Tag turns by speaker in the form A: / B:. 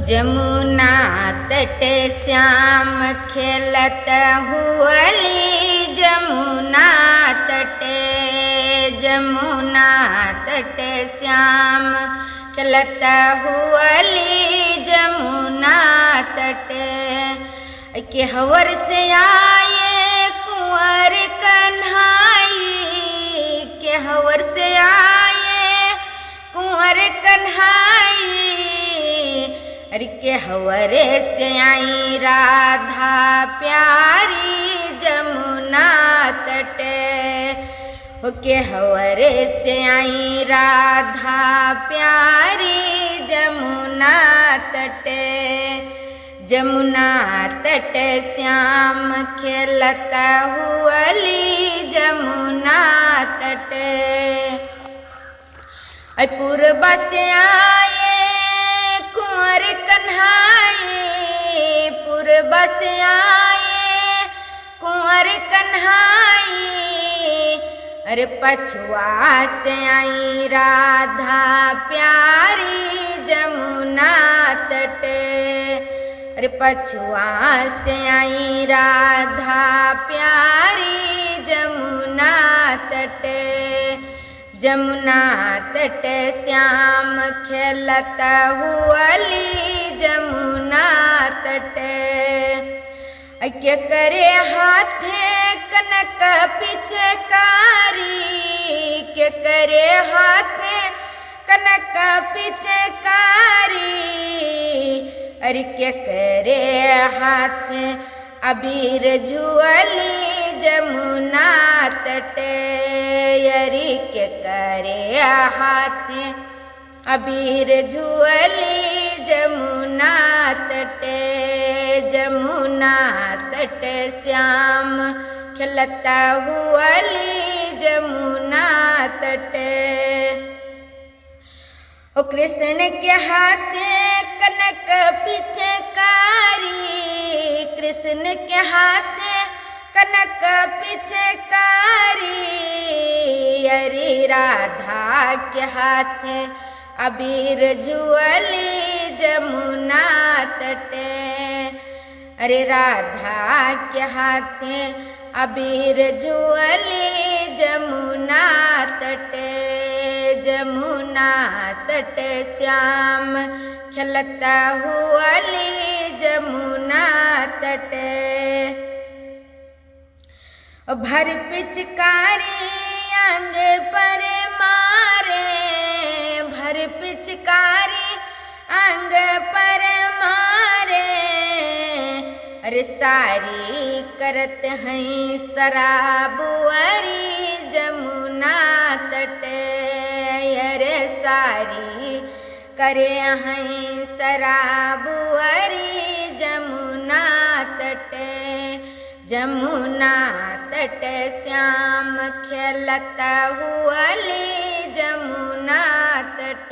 A: जमुना तट श्याम खेलत हुअली जमुना तट श्याम खेलत हुअली जमुना तट के हवर से आए कुंवर कन्हाई के हवर से आए कुंवर कन्हाई अरे के हवरे से आई राधा प्यारी जमुना तट हो के हवरे से आई राधा प्यारी जमुना तट श्याम खेलत हुअली जमुना तट पूर्व से आए कुंवर कन्हाई पूर्व से आए कुंवर कन्हाई अरे पछुआ से आई राधा प्यारी जमुना तट अरे पछुआ से आई राधा प्यारी जमुना तट श्याम खेलत हुअली जमुना तट के करे हाथे कनक पिचकारी के करे हाथे कनक पिचकारी अरे के करे हाथे अबीर जुअली जमुना तट अरे के करे हाथे अबीर जुअली जमुना तट श्याम खेलत हुअली जमुना तट ओ कृष्ण के हाथे कनक पिचकारी कृष्ण के हाथे कनक पिचकारी अरे राधा के हाथे अबीर जुअली जमुना तट अरे राधा के हाथे अबीर जुअली जमुना तट श्याम खेलत हुअली जमुना तट भर पिचकारी अंग पर मारे भर पिचकारी अंग पर मारे अरे सारी करत हैं शराबुअरी जमुना तट अरे सारी करे हैं शराबुअरी जमुना तट श्याम खेलत हुअली जमुना तट।